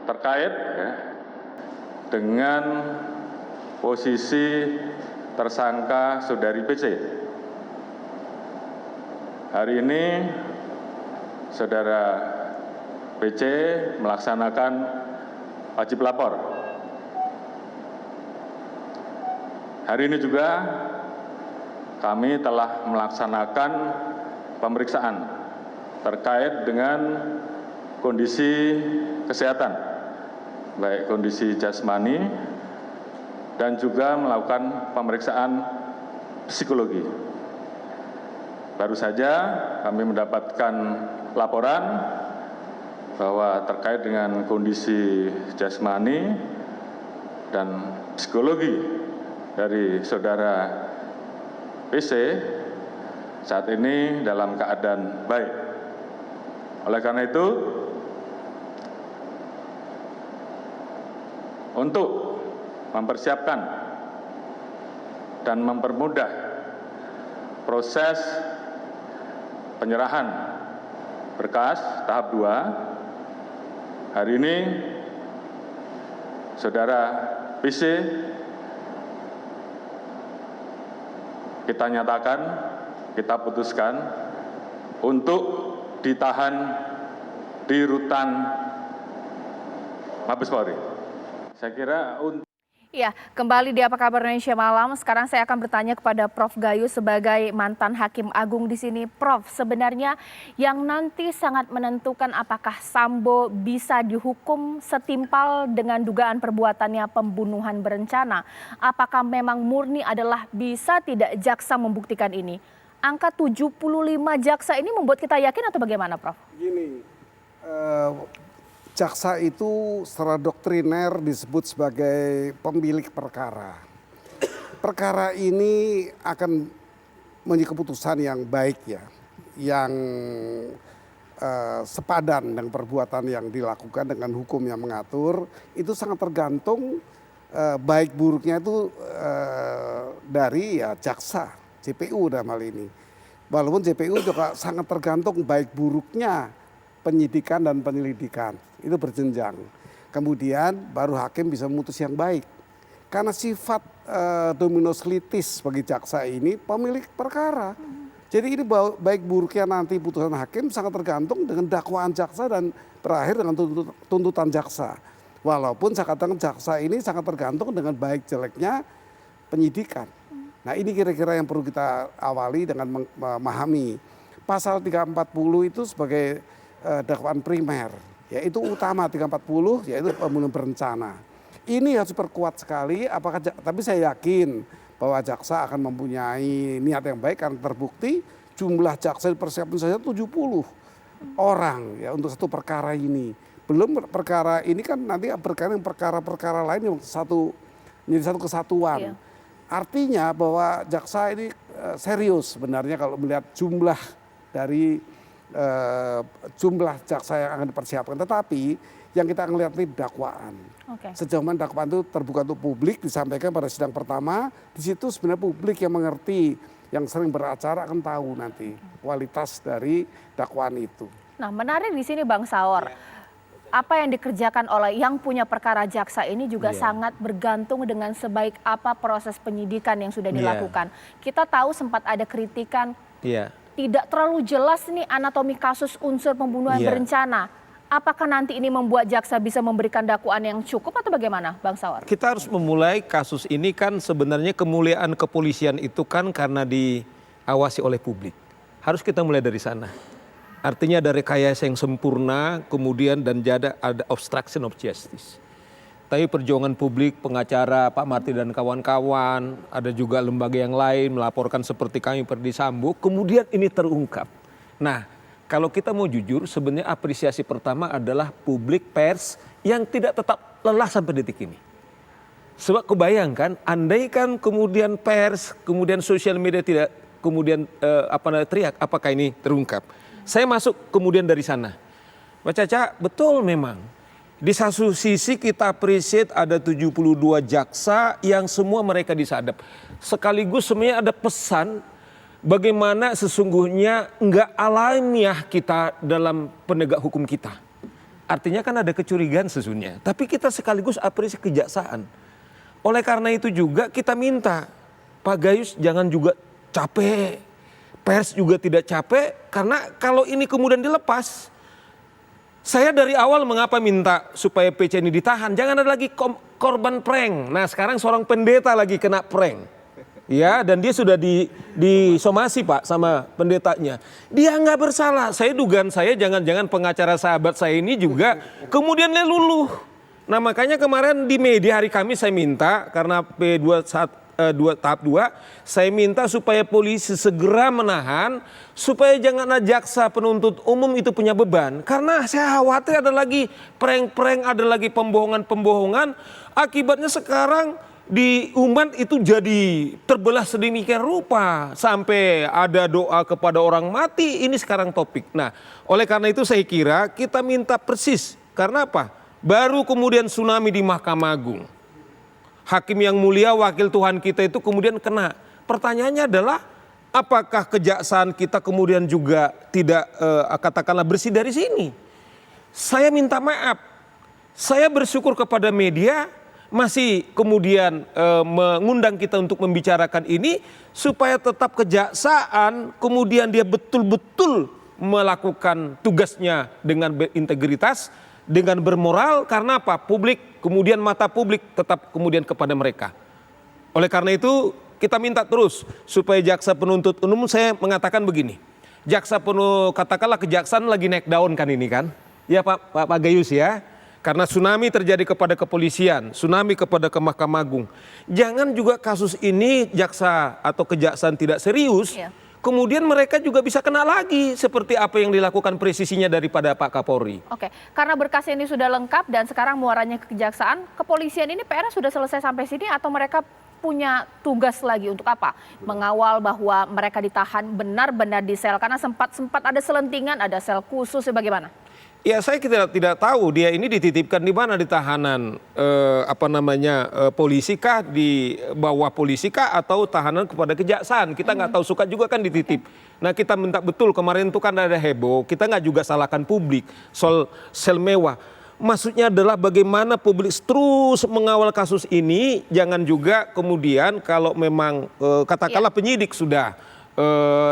terkait ya, dengan posisi tersangka saudari PC. Hari ini saudara PC melaksanakan wajib lapor. Hari ini juga kami telah melaksanakan pemeriksaan terkait dengan kondisi kesehatan, baik kondisi jasmani dan juga melakukan pemeriksaan psikologi. Baru saja kami mendapatkan laporan bahwa terkait dengan kondisi jasmani dan psikologi dari saudara PC saat ini dalam keadaan baik. Oleh karena itu, untuk mempersiapkan dan mempermudah proses penyerahan berkas tahap 2, hari ini saudara PC kita nyatakan, kita putuskan untuk ditahan di rutan Mabes Polri. Saya kira Ya, kembali di Apa Kabar Indonesia Malam. Sekarang saya akan bertanya kepada Prof. Gayus sebagai mantan Hakim Agung di sini. Prof, sebenarnya yang nanti sangat menentukan apakah Sambo bisa dihukum setimpal dengan dugaan perbuatannya pembunuhan berencana. Apakah memang murni adalah bisa tidak jaksa membuktikan ini? Angka 75 jaksa ini membuat kita yakin atau bagaimana, Prof? Gini, jaksa itu secara doktriner disebut sebagai pemilik perkara. Perkara ini akan menjadi keputusan yang baik ya, yang sepadan dengan perbuatan yang dilakukan dengan hukum yang mengatur. Itu sangat tergantung baik buruknya itu dari ya jaksa, JPU dalam hal ini. Walaupun JPU juga sangat tergantung baik buruknya penyidikan dan penyelidikan, itu berjenjang. Kemudian baru hakim bisa memutus yang baik. Karena sifat dominus litis bagi jaksa ini pemilik perkara. Jadi ini baik buruknya nanti putusan hakim sangat tergantung dengan dakwaan jaksa dan berakhir dengan tuntutan jaksa. Walaupun saya katakan jaksa ini sangat tergantung dengan baik jeleknya penyidikan. Nah ini kira-kira yang perlu kita awali dengan memahami. Pasal 340 itu sebagai dakwaan primer, yaitu utama 340, yaitu pembunuhan berencana. Ini harus diperkuat sekali, tapi saya yakin bahwa jaksa akan mempunyai niat yang baik karena terbukti jumlah jaksa dipersiapkan saja 70 orang ya untuk satu perkara ini. Belum perkara ini kan nanti berkaitan dengan perkara-perkara lain yang menjadi satu kesatuan. Iya. Artinya bahwa jaksa ini serius sebenarnya kalau melihat jumlah dari jumlah jaksa yang akan dipersiapkan, tetapi yang kita akan lihat ini dakwaan. Sejauh mana dakwaan itu terbuka untuk publik, disampaikan pada sidang pertama, di situ sebenarnya publik yang mengerti, yang sering beracara akan tahu nanti kualitas dari dakwaan itu. Nah, menarik di sini Bang Saur. Apa yang dikerjakan oleh yang punya perkara jaksa ini juga sangat bergantung dengan sebaik apa proses penyidikan yang sudah dilakukan. Kita tahu sempat ada kritikan tidak terlalu jelas nih anatomi kasus unsur pembunuhan berencana. Apakah nanti ini membuat jaksa bisa memberikan dakwaan yang cukup atau bagaimana, Bang Saur? Kita harus memulai kasus ini kan sebenarnya kemuliaan kepolisian itu kan karena diawasi oleh publik. Harus kita mulai dari sana. Artinya ada rekayasa yang sempurna, kemudian dan ada obstruction of justice. Tapi perjuangan publik, pengacara Pak Marty dan kawan-kawan, ada juga lembaga yang lain melaporkan seperti kami Ferdy Sambo, kemudian ini terungkap. Nah, kalau kita mau jujur, sebenarnya apresiasi pertama adalah publik pers yang tidak tetap lelah sampai detik ini. Sebab kebayangkan, andaikan kemudian pers, kemudian sosial media tidak kemudian teriak, apakah ini terungkap? Saya masuk kemudian dari sana. Pak Caca, betul memang. Di satu sisi kita appreciate ada 72 jaksa yang semua mereka disadap. Sekaligus sebenarnya ada pesan bagaimana sesungguhnya enggak alamiah kita dalam penegak hukum kita. Artinya kan ada kecurigaan sesungguhnya. Tapi kita sekaligus apresiasi kejaksaan. Oleh karena itu juga kita minta Pak Gayus jangan juga capek. Pers juga tidak capek karena kalau ini kemudian dilepas. Saya dari awal mengapa minta supaya PC ini ditahan. Jangan ada lagi korban prank. Nah sekarang seorang pendeta lagi kena prank. Ya, dan dia sudah disomasi Pak sama pendetanya. Dia nggak bersalah. Dugaan saya jangan-jangan pengacara sahabat saya ini juga kemudian dia luluh. Nah makanya kemarin di media hari Kamis saya minta karena tahap 2 saya minta supaya polisi segera menahan supaya jangan ada jaksa penuntut umum itu punya beban. Karena saya khawatir ada lagi prank-prank, ada lagi pembohongan-pembohongan. Akibatnya sekarang di umat itu jadi terbelah sedemikian rupa sampai ada doa kepada orang mati. Ini sekarang topik. Nah, oleh karena itu saya kira kita minta persis. Karena apa? Baru kemudian tsunami di Mahkamah Agung. Hakim yang mulia, wakil Tuhan kita itu kemudian kena. Pertanyaannya adalah apakah kejaksaan kita kemudian juga tidak katakanlah bersih dari sini? Saya minta maaf. Saya bersyukur kepada media masih kemudian mengundang kita untuk membicarakan ini supaya tetap kejaksaan kemudian dia betul-betul melakukan tugasnya dengan berintegritas, dengan bermoral. Karena apa? Publik, kemudian mata publik tetap kemudian kepada mereka. Oleh karena itu kita minta terus supaya jaksa penuntut umum, saya mengatakan begini, katakanlah kejaksaan lagi naik daun kan ini kan, ya Pak Gayus ya. Karena tsunami terjadi kepada kepolisian, tsunami kepada ke Mahkamah Agung. Jangan juga kasus ini jaksa atau kejaksaan tidak serius, kemudian mereka juga bisa kena lagi seperti apa yang dilakukan presisinya daripada Pak Kapolri. Oke, karena berkas ini sudah lengkap dan sekarang muaranya ke kejaksaan, kepolisian ini PR sudah selesai sampai sini atau mereka punya tugas lagi untuk apa? Mengawal bahwa mereka ditahan benar-benar di sel, karena sempat ada selentingan, ada sel khusus, bagaimana? Ya saya tidak tahu dia ini dititipkan di mana, di tahanan polisi kah, di bawah polisi kah, atau tahanan kepada kejaksaan. Kita nggak tahu, suka juga kan dititip. Nah kita minta betul, kemarin itu kan ada heboh, kita nggak juga salahkan publik soal sel mewah. Maksudnya adalah bagaimana publik terus mengawal kasus ini, jangan juga kemudian kalau memang katakanlah penyidik sudah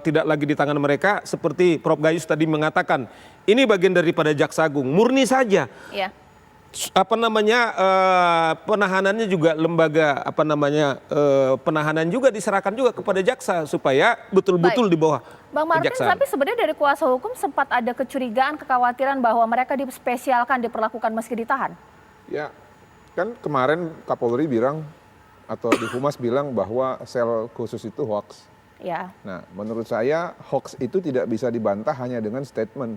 tidak lagi di tangan mereka, seperti Prof Gayus tadi mengatakan, ini bagian daripada Jaksa Agung, murni saja. Iya. Penahanannya juga lembaga penahanan juga diserahkan juga kepada jaksa supaya betul-betul di bawah Bang Martin, tapi sebenarnya dari kuasa hukum sempat ada kecurigaan, kekhawatiran bahwa mereka dispesialkan, diperlakukan meski ditahan. Ya, kan kemarin Kapolri bilang atau di Humas bilang bahwa sel khusus itu hoax. Ya. Nah, menurut saya hoax itu tidak bisa dibantah hanya dengan statement.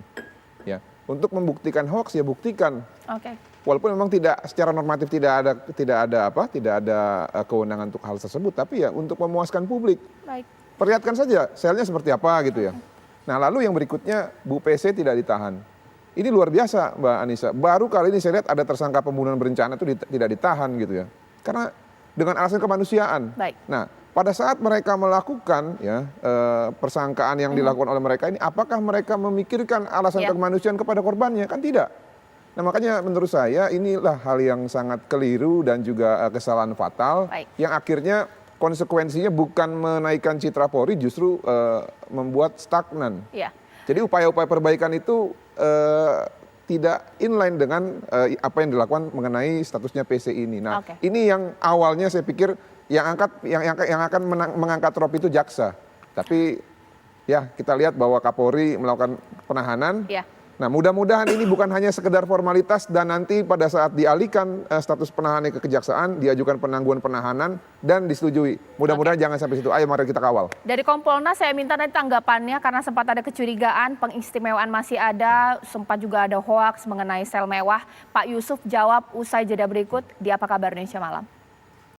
Ya, untuk membuktikan hoax ya buktikan. Oke. Walaupun memang tidak secara normatif tidak ada kewenangan untuk hal tersebut, tapi ya untuk memuaskan publik. Baik. Perlihatkan saja selnya seperti apa gitu ya. Nah, lalu yang berikutnya Bu PC tidak ditahan. Ini luar biasa Mbak Anissa. Baru kali ini saya lihat ada tersangka pembunuhan berencana itu tidak ditahan gitu ya. Karena dengan alasan kemanusiaan. Baik. Nah, pada saat mereka melakukan persangkaan yang dilakukan oleh mereka ini, apakah mereka memikirkan alasan kemanusiaan kepada korbannya? Kan tidak. Nah makanya menurut saya inilah hal yang sangat keliru dan juga kesalahan fatal. Baik. Yang akhirnya konsekuensinya bukan menaikkan citra Polri, justru membuat stagnan. Ya. Jadi upaya-upaya perbaikan itu tidak inline dengan apa yang dilakukan mengenai statusnya PC ini. Nah ini yang awalnya saya pikir yang akan mengangkat rop itu jaksa, tapi ya kita lihat bahwa Kapolri melakukan penahanan. Ya. Nah mudah-mudahan ini bukan hanya sekedar formalitas dan nanti pada saat dialihkan status penahanan ke kejaksaan diajukan penangguhan penahanan dan disetujui. Mudah-mudahan jangan sampai situ. Ayo mari kita kawal. Dari Kompolnas saya minta nanti tanggapannya karena sempat ada kecurigaan, pengistimewaan masih ada, sempat juga ada hoaks mengenai sel mewah. Pak Yusuf jawab usai jeda berikut di Apa Kabar Indonesia Malam.